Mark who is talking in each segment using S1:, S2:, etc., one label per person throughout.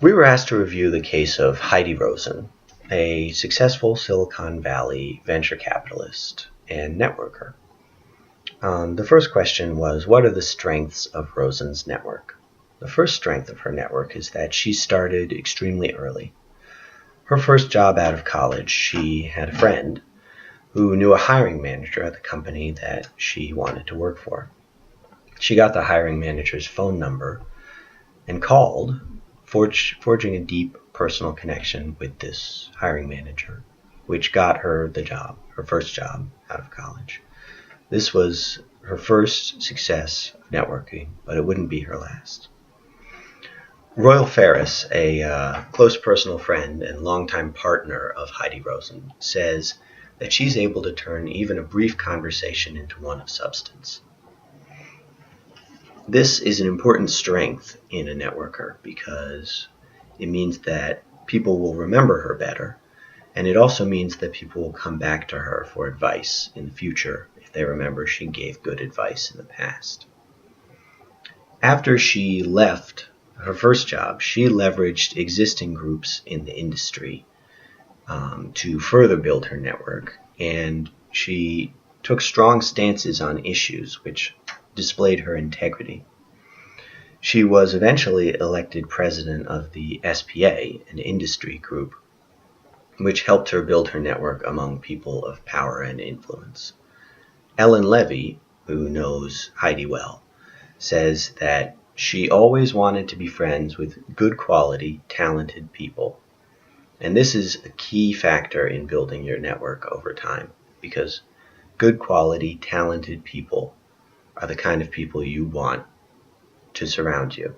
S1: We were asked to review the case of Heidi Roizen, a successful Silicon Valley venture capitalist and networker. The first question was, what are the strengths of Roizen's network? The first strength of her network is that she started extremely early. Her first job out of college, she had a friend who knew a hiring manager at the company that she wanted to work for. She got the hiring manager's phone number and called, forging a deep personal connection with this hiring manager, which got her the job, her first job out of college. This was her first success of networking, but it wouldn't be her last. Royal Ferris, a close personal friend and longtime partner of Heidi Roizen, says that she's able to turn even a brief conversation into one of substance. This is an important strength in a networker because it means that people will remember her better, and it also means that people will come back to her for advice in the future if they remember she gave good advice in the past. After she left her first job, she leveraged existing groups in the industry to further build her network, and she took strong stances on issues which displayed her integrity. She was eventually elected president of the SPA, an industry group, which helped her build her network among people of power and influence. Ellen Levy, who knows Heidi well, says that she always wanted to be friends with good quality, talented people. And this is a key factor in building your network over time, because good quality, talented people are the kind of people you want to surround you,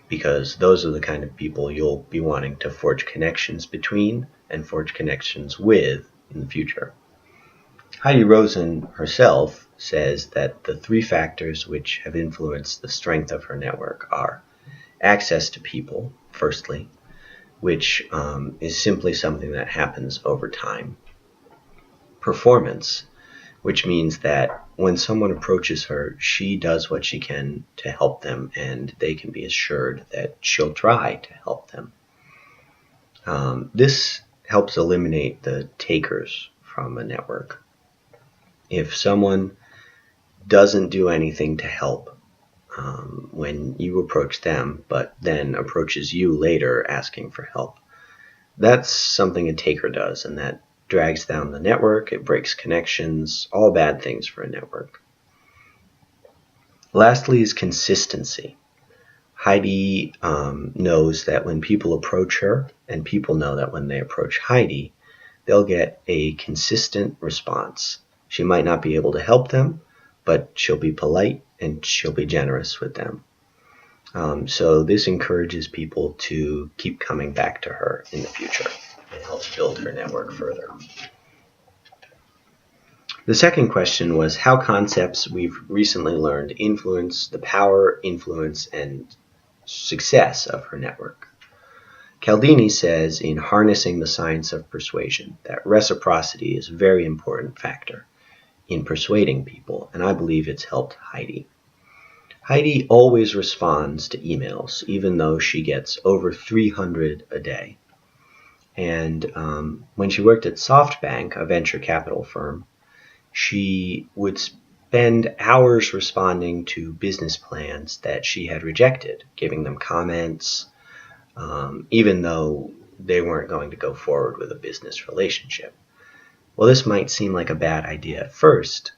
S1: because those are the kind of people you'll be wanting to forge connections between and forge connections with in the future. Heidi Roizen herself says that the three factors which have influenced the strength of her network are access to people, firstly, which is simply something that happens over time. Performance, which means that when someone approaches her, she does what she can to help them, and they can be assured that she'll try to help them. This helps eliminate the takers from a network. If someone doesn't do anything to help when you approach them, but then approaches you later asking for help, that's something a taker does, and that drags down the network, it breaks connections, all bad things for a network. Lastly is consistency. Heidi knows that when people approach her, and people know that when they approach Heidi, they'll get a consistent response. She might not be able to help them, but she'll be polite and she'll be generous with them. So this encourages people to keep coming back to her in the future and helps build her network further. The second question was how concepts we've recently learned influence the power, influence, and success of her network. Cialdini says in Harnessing the Science of Persuasion that reciprocity is a very important factor in persuading people, and I believe it's helped Heidi. Heidi always responds to emails, even though she gets over 300 a day. And when she worked at SoftBank, a venture capital firm, she would spend hours responding to business plans that she had rejected, giving them comments, even though they weren't going to go forward with a business relationship. Well, this might seem like a bad idea at first.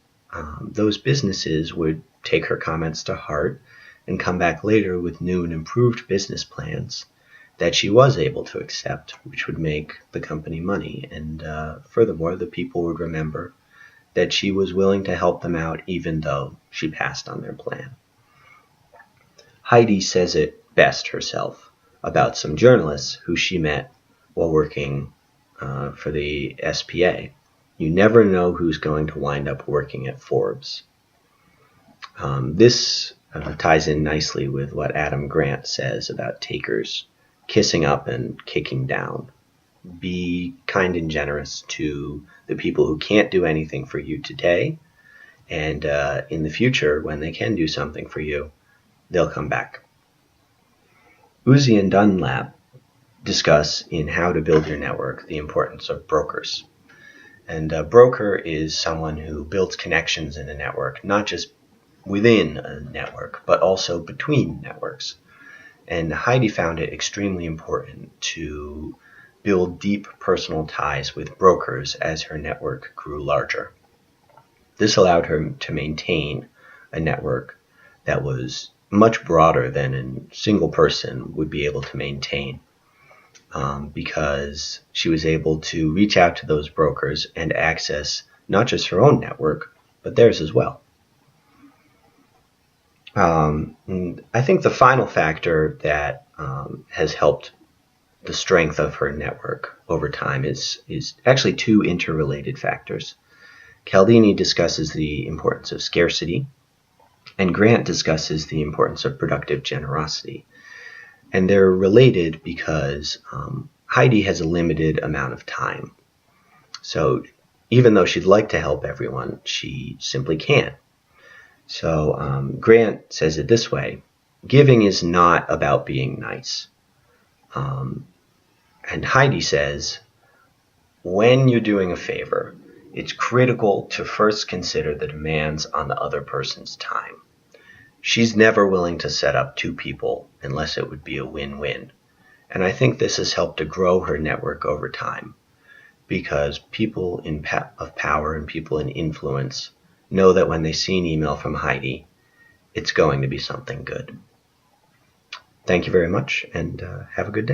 S1: Those businesses would take her comments to heart and come back later with new and improved business plans that she was able to accept, which would make the company money. And furthermore, the people would remember that she was willing to help them out even though she passed on their plan. Heidi says it best herself about some journalists who she met while working for the SPA. You never know who's going to wind up working at Forbes. This ties in nicely with what Adam Grant says about takers kissing up and kicking down. Be kind and generous to the people who can't do anything for you today, and in the future, when they can do something for you, they'll come back. Uzi and Dunlap discuss in How to Build Your Network the importance of brokers. And a broker is someone who builds connections in a network, not just within a network, but also between networks. And Heidi found it extremely important to build deep personal ties with brokers as her network grew larger. This allowed her to maintain a network that was much broader than a single person would be able to maintain, because she was able to reach out to those brokers and access not just her own network, but theirs as well. I think the final factor that has helped the strength of her network over time is actually two interrelated factors. Cialdini discusses the importance of scarcity, and Grant discusses the importance of productive generosity. And they're related because Heidi has a limited amount of time. So even though she'd like to help everyone, she simply can't. So Grant says it this way: giving is not about being nice. And Heidi says, when you're doing a favor, it's critical to first consider the demands on the other person's time. She's never willing to set up two people unless it would be a win-win. And I think this has helped to grow her network over time, because people of power and people in influence know that when they see an email from Heidi, it's going to be something good. Thank you very much, and have a good day.